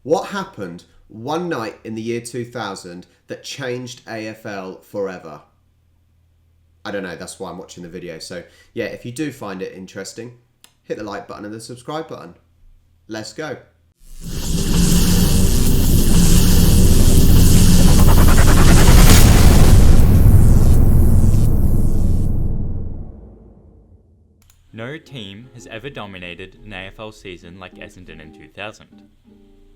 What happened one night in the year 2000 that changed AFL forever? I don't know, that's why I'm watching the video. So yeah, if you do find it interesting, hit the like button and the subscribe button. Let's go. No team has ever dominated an AFL season like Essendon in 2000.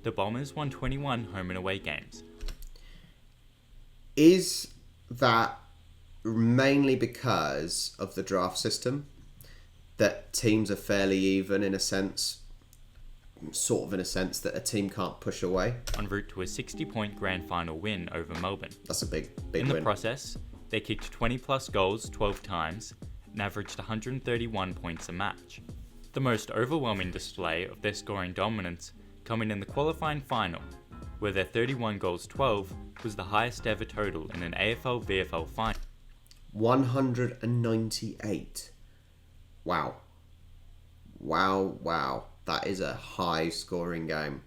The Bombers won 21 home and away games. Is that mainly because of the draft system? That teams are fairly even in a sense, sort of in a sense that a team can't push away? En route to a 60-point grand final win over Melbourne. That's a big In win. the process, they kicked 20 plus goals 12 times and averaged 131 points a match. The most overwhelming display of their scoring dominance coming in the qualifying final, where their 31 goals 12 was the highest ever total in an AFL VFL final. 198. Wow. That is a high scoring game.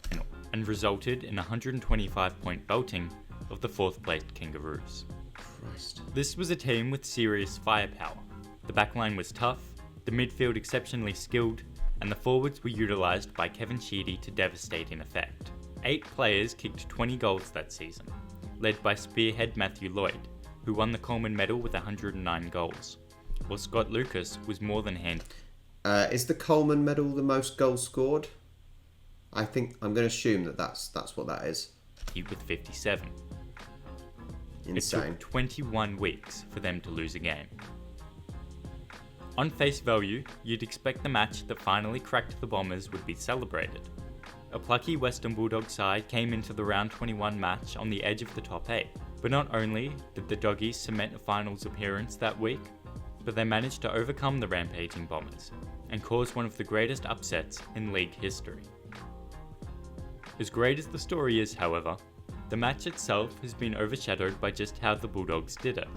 And resulted in a 125 point belting of the 4th placed Kangaroos. Christ. This was a team with serious firepower. The backline was tough, the midfield exceptionally skilled, and the forwards were utilised by Kevin Sheedy to devastating effect. 8 players kicked 20 goals that season, led by spearhead Matthew Lloyd, who won the Coleman Medal with 109 goals, while Scott Lucas was more than handy. Is the Coleman Medal the most goals scored? I'm going to assume that's what that is. With 57. Insane. It took 21 weeks for them to lose a game. On face value, you'd expect the match that finally cracked the Bombers would be celebrated. A plucky Western Bulldogs side came into the round 21 match on the edge of the top 8, but not only did the Doggies cement a finals appearance that week, but they managed to overcome the rampaging Bombers and cause one of the greatest upsets in league history. As great as the story is, however, the match itself has been overshadowed by just how the Bulldogs did it,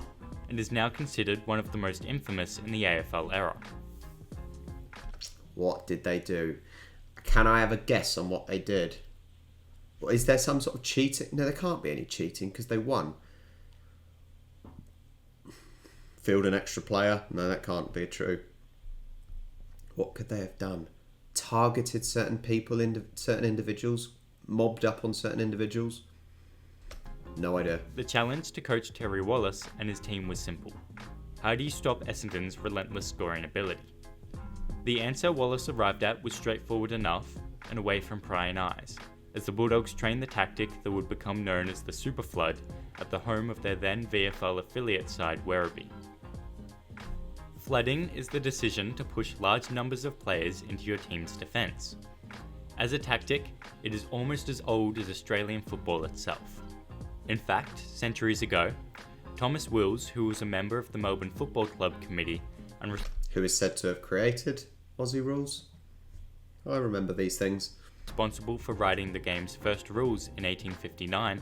and is now considered one of the most infamous in the AFL era. What did they do? Can I have a guess on what they did? Or is there some sort of cheating? No, there can't be any cheating because they won. Field an extra player? No, that can't be true. What could they have done? Targeted certain people, certain individuals? Mobbed up on certain individuals? No idea. The challenge to coach Terry Wallace and his team was simple. How do you stop Essendon's relentless scoring ability? The answer Wallace arrived at was straightforward enough and away from prying eyes, as the Bulldogs trained the tactic that would become known as the Super Flood at the home of their then VFL affiliate side Werribee. Flooding is the decision to push large numbers of players into your team's defence. As a tactic, it is almost as old as Australian football itself. In fact, centuries ago, Thomas Wills, who was a member of the Melbourne Football Club committee and who is said to have created Aussie rules. I remember these things. Responsible for writing the game's first rules in 1859,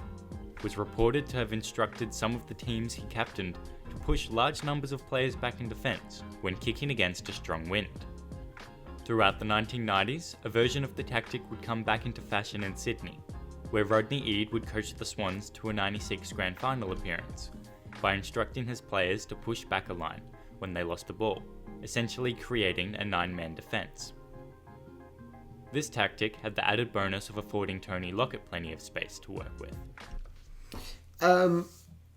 was reported to have instructed some of the teams he captained to push large numbers of players back in defence when kicking against a strong wind. Throughout the 1990s, a version of the tactic would come back into fashion in Sydney, where Rodney Eade would coach the Swans to a 96 grand final appearance by instructing his players to push back a line when they lost the ball, essentially creating a 9-man defence. This tactic had the added bonus of affording Tony Lockett plenty of space to work with.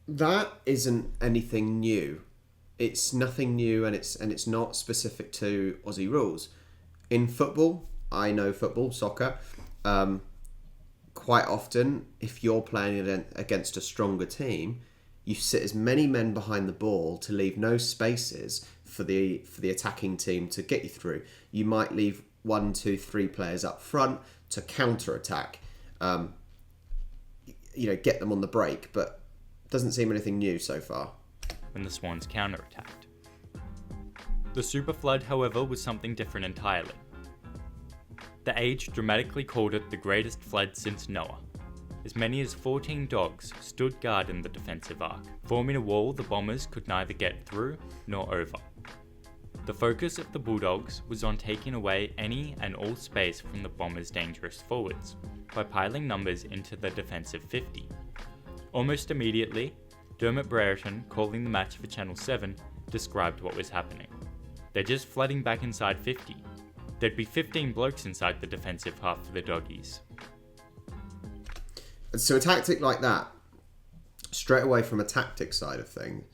That isn't anything new. It's nothing new, and it's not specific to Aussie rules. In football, I know football, soccer. Quite often, if you're playing against a stronger team, you sit as many men behind the ball to leave no spaces for the attacking team to get you through. You might leave 1, 2, 3 players up front to counterattack. Get them on the break, but doesn't seem anything new so far. When the Swans counterattacked. The Super Flood, however, was something different entirely. The Age dramatically called it the greatest flood since Noah. As many as 14 dogs stood guard in the defensive arc, forming a wall the Bombers could neither get through nor over. The focus of the Bulldogs was on taking away any and all space from the Bombers' dangerous forwards by piling numbers into the defensive 50. Almost immediately, Dermot Brereton, calling the match for Channel 7, described what was happening. They're just flooding back inside 50. There'd be 15 blokes inside the defensive half for the Doggies. So a tactic like that, straight away from a tactic side of things,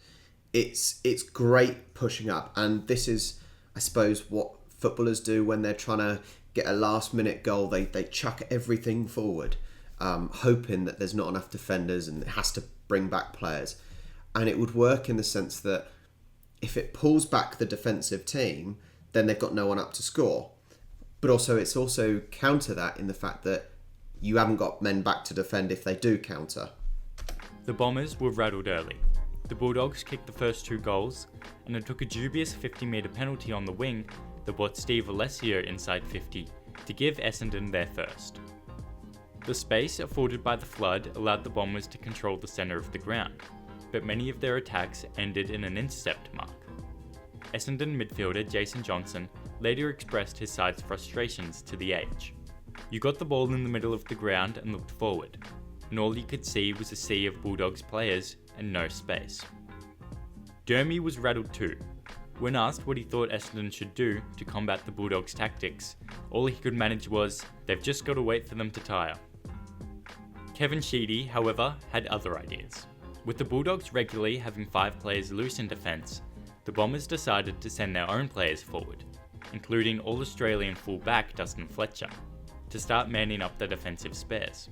it's great pushing up, and this is, I suppose, what footballers do when they're trying to get a last minute goal. They chuck everything forward, hoping that there's not enough defenders and it has to bring back players. And it would work in the sense that if it pulls back the defensive team, then they've got no one up to score. But also it's also counter that in the fact that you haven't got men back to defend if they do counter. The Bombers were rattled early. The Bulldogs kicked the first 2 goals, and it took a dubious 50-metre penalty on the wing that brought Steve Alessio inside 50 to give Essendon their first. The space afforded by the flood allowed the Bombers to control the centre of the ground, but many of their attacks ended in an intercept mark. Essendon midfielder Jason Johnson later expressed his side's frustrations to The Age. "You got the ball in the middle of the ground and looked forward, and all you could see was a sea of Bulldogs players and no space." Dermy was rattled too. When asked what he thought Essendon should do to combat the Bulldogs' tactics, all he could manage was, "They've just got to wait for them to tire." Kevin Sheedy, however, had other ideas. With the Bulldogs regularly having 5 players loose in defence, the Bombers decided to send their own players forward, including All-Australian full-back Dustin Fletcher, to start manning up the defensive spares.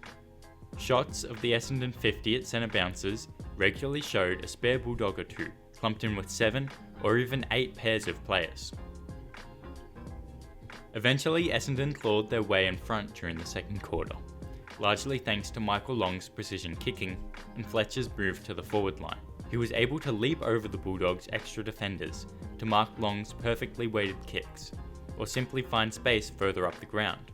Shots of the Essendon 50 at centre bouncers regularly showed a spare Bulldog or 2, clumped in with 7 or even 8 pairs of players. Eventually, Essendon clawed their way in front during the second quarter, largely thanks to Michael Long's precision kicking and Fletcher's move to the forward line. He was able to leap over the Bulldogs' extra defenders to mark Long's perfectly weighted kicks, or simply find space further up the ground,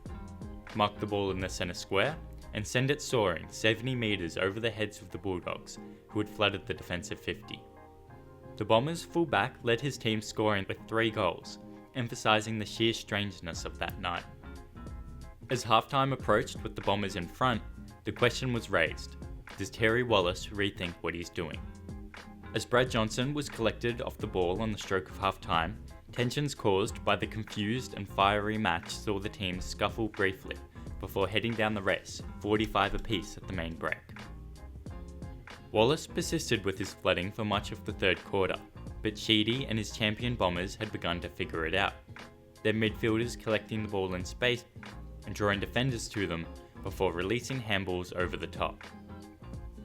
mark the ball in the centre square, and send it soaring 70 metres over the heads of the Bulldogs, who had flooded the defensive 50. The Bombers' fullback led his team scoring with 3 goals, emphasising the sheer strangeness of that night. As halftime approached with the Bombers in front, the question was raised: does Terry Wallace rethink what he's doing? As Brad Johnson was collected off the ball on the stroke of halftime, tensions caused by the confused and fiery match saw the teams scuffle briefly before heading down the race, 45 apiece at the main break. Wallace persisted with his flooding for much of the third quarter, but Sheedy and his champion Bombers had begun to figure it out, their midfielders collecting the ball in space and drawing defenders to them before releasing handballs over the top.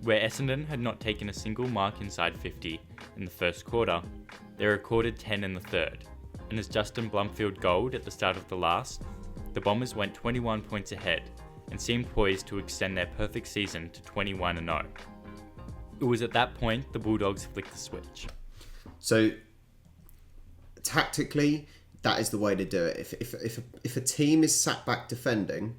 Where Essendon had not taken a single mark inside 50 in the first quarter, they recorded 10 in the third, and as Justin Blumfield goaled at the start of the last, the Bombers went 21 points ahead and seemed poised to extend their perfect season to 21-0. It was at that point the Bulldogs flicked the switch. So, tactically, that is the way to do it. If a team is sat back defending,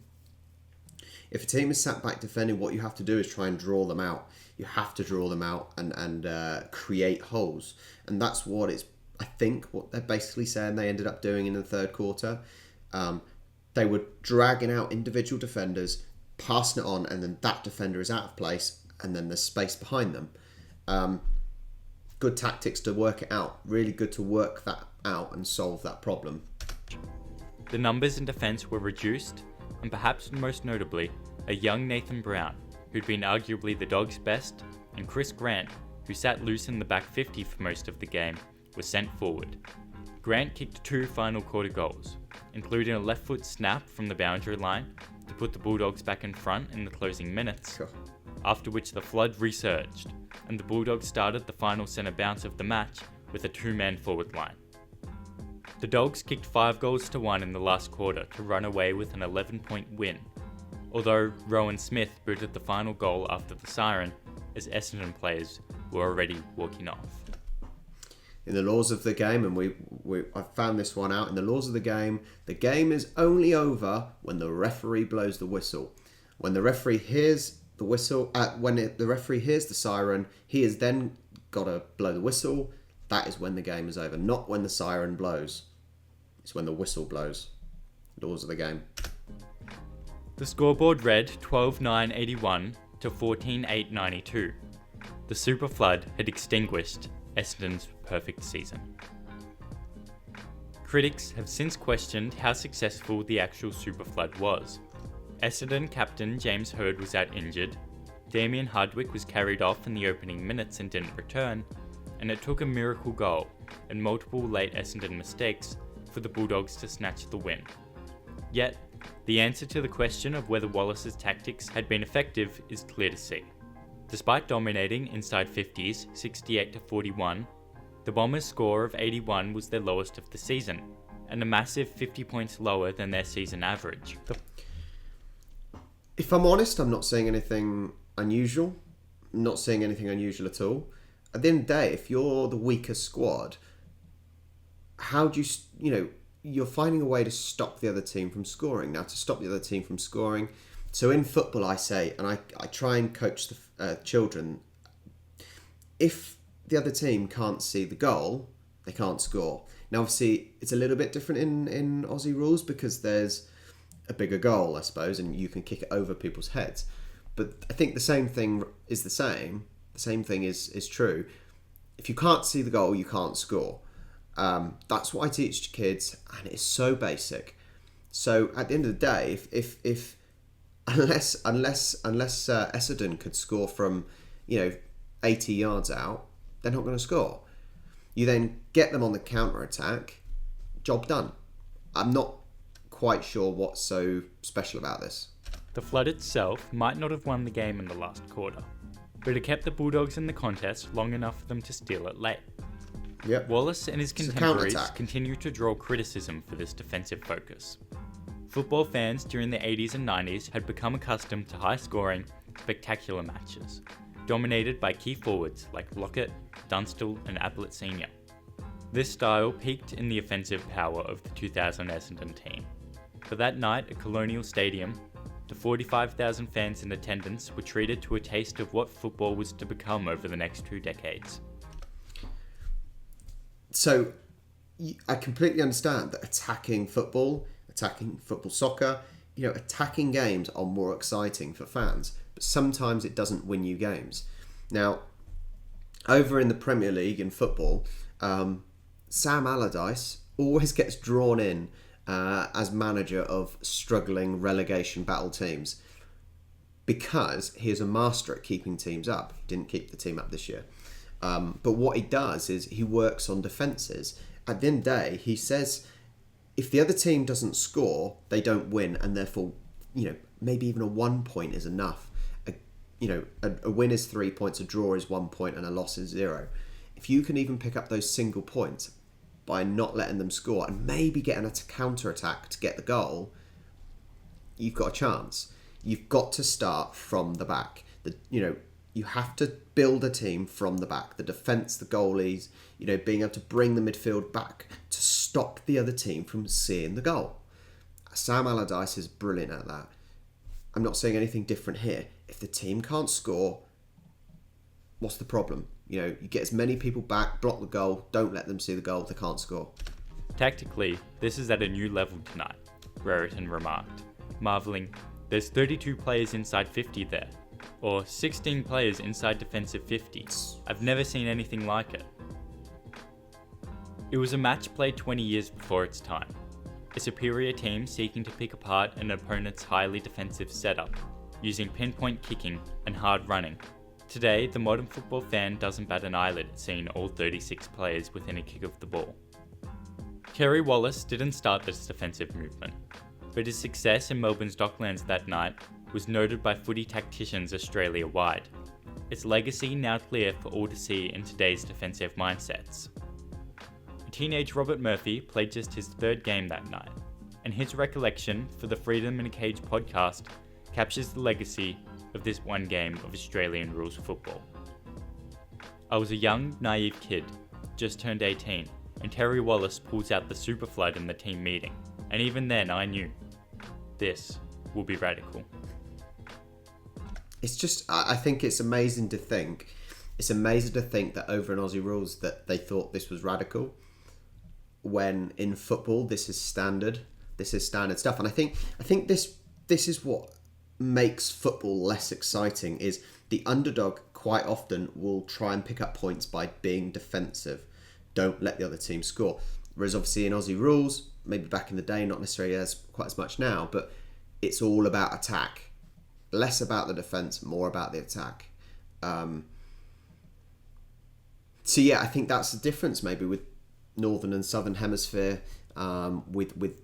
what you have to do is try and draw them out. You have to draw them out and create holes. And that's what I think what they're basically saying they ended up doing in the third quarter. They were dragging out individual defenders, passing it on, and then that defender is out of place, and then there's space behind them. Good tactics to work it out. Really good to work that out and solve that problem. The numbers in defence were reduced, and perhaps most notably, a young Nathan Brown, who'd been arguably the Dogs' best, and Chris Grant, who sat loose in the back 50 for most of the game, was sent forward. Grant kicked 2 final quarter goals, including a left foot snap from the boundary line to put the Bulldogs back in front in the closing minutes, after which the flood resurged, and the Bulldogs started the final centre bounce of the match with a 2-man forward line. The Dogs kicked 5 goals to 1 in the last quarter to run away with an 11-point win, although Rowan Smith booted the final goal after the siren, as Essendon players were already walking off. In the laws of the game, and I found this one out, in the laws of the game is only over when the referee blows the whistle. When the referee hears the whistle, the referee hears the siren, he has then got to blow the whistle. that is when the game is over. Not when the siren blows. It's when the whistle blows. Laws of the game. The scoreboard read 12-9-81 to 14-8-92. The super flood had extinguished Essendon's perfect season. Critics have since questioned how successful the actual super flood was. Essendon captain James Hird was out injured, Damien Hardwick was carried off in the opening minutes and didn't return, and it took a miracle goal and multiple late Essendon mistakes for the Bulldogs to snatch the win. Yet, the answer to the question of whether Wallace's tactics had been effective is clear to see. Despite dominating inside 50s 68-41, the Bombers' score of 81 was their lowest of the season, and a massive 50 points lower than their season average. If I'm honest, I'm not seeing anything unusual. I'm not seeing anything unusual at all. At the end of the day, if you're the weaker squad, how do you're finding a way to stop the other team from scoring. Now, to stop the other team from scoring, so in football I say, and I try and coach the children, if the other team can't see the goal, they can't score. Now, obviously, it's a little bit different in Aussie rules because there's a bigger goal, I suppose, and you can kick it over people's heads. But I think the same thing is the same. The same thing is true. If you can't see the goal, you can't score. That's what I teach kids, and it's so basic. So at the end of the day, if unless Essendon could score from 80 yards out, they're not going to score. You then get them on the counter-attack, job done. I'm not quite sure what's so special about this. The flood itself might not have won the game in the last quarter, but it kept the Bulldogs in the contest long enough for them to steal it late. Yep. Wallace and his contemporaries continue to draw criticism for this defensive focus. Football fans during the 80s and 90s had become accustomed to high-scoring, spectacular matches, dominated by key forwards like Lockett, Dunstall and Ablett Sr. This style peaked in the offensive power of the 2000 Essendon team. But that night at Colonial Stadium, the 45,000 fans in attendance were treated to a taste of what football was to become over the next 2 decades. So, I completely understand that attacking football soccer, attacking games are more exciting for fans, but sometimes it doesn't win you games. Now, over in the Premier League in football, Sam Allardyce always gets drawn in as manager of struggling relegation battle teams because he is a master at keeping teams up. He didn't keep the team up this year. But what he does is he works on defences. At the end of the day, he says if the other team doesn't score, they don't win, and therefore, maybe even a 1 point is enough. A win is 3 points, a draw is 1 point, and a loss is 0. If you can even pick up those single points by not letting them score and maybe getting a counter-attack to get the goal, you've got a chance. You've got to start from the back. You have to build a team from the back. The defence, the goalies, being able to bring the midfield back to stop the other team from seeing the goal. Sam Allardyce is brilliant at that. I'm not saying anything different here. If the team can't score, what's the problem? You get as many people back, block the goal, don't let them see the goal, they can't score. Tactically, this is at a new level tonight, Brereton remarked, marvelling, there's 32 players inside 50 there. Or 16 players inside defensive 50. I've never seen anything like it. It was a match played 20 years before its time. A superior team seeking to pick apart an opponent's highly defensive setup, using pinpoint kicking and hard running. Today, the modern football fan doesn't bat an eyelid at seeing all 36 players within a kick of the ball. Terry Wallace didn't start this defensive movement, but his success in Melbourne's Docklands that night was noted by footy tacticians Australia-wide. Its legacy now clear for all to see in today's defensive mindsets. A teenage Robert Murphy played just his 3rd game that night, and his recollection for the Freedom in a Cage podcast captures the legacy of this one game of Australian rules football. I was a young, naive kid, just turned 18, and Terry Wallace pulls out the super flood in the team meeting, and even then I knew, this will be radical. It's just, I think it's amazing to think it's amazing to think that over in Aussie rules that they thought this was radical, when in football this is standard. This is standard stuff. And I think this is what makes football less exciting, is the underdog quite often will try and pick up points by being defensive. Don't let the other team score. Whereas obviously in Aussie rules, maybe back in the day, not necessarily quite as much now, but it's all about attack. Less about the defence, more about the attack. So yeah, I think that's the difference maybe with Northern and Southern Hemisphere, with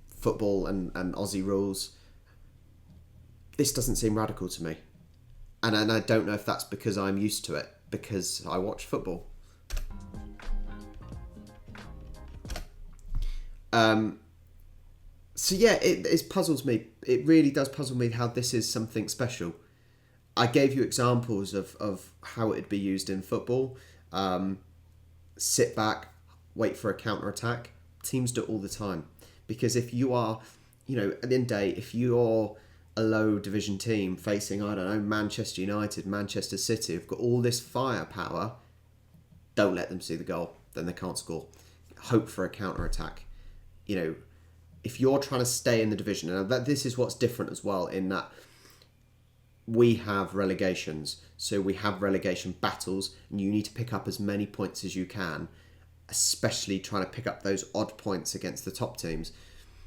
football and Aussie rules. This doesn't seem radical to me. And I don't know if that's because I'm used to it, because I watch football. So yeah, it puzzles me. It really does puzzle me how this is something special. I gave you examples of how it'd be used in football. Sit back, wait for a counter-attack. Teams do it all the time. Because if you are, at the end of the day, if you're a low division team facing, I don't know, Manchester United, Manchester City, have got all this firepower, don't let them see the goal. Then they can't score. Hope for a counter-attack. If you're trying to stay in the division, and this is what's different as well, in that we have relegations. So we have relegation battles, and you need to pick up as many points as you can, especially trying to pick up those odd points against the top teams.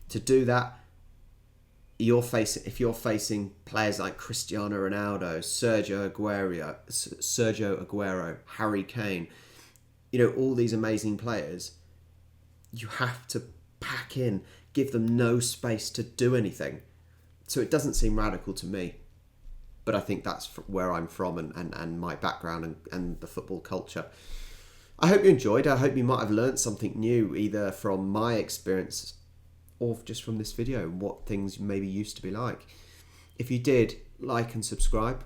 To do that, if you're facing players like Cristiano Ronaldo, Sergio Aguero, Harry Kane, all these amazing players, you have to pack in, give them no space to do anything. So it doesn't seem radical to me. But I think that's where I'm from and my background and the football culture. I hope you enjoyed. I hope you might have learned something new, either from my experience or just from this video, what things maybe used to be like. If you did, like and subscribe,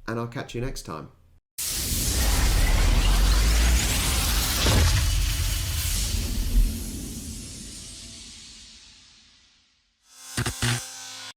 and I'll catch you next time.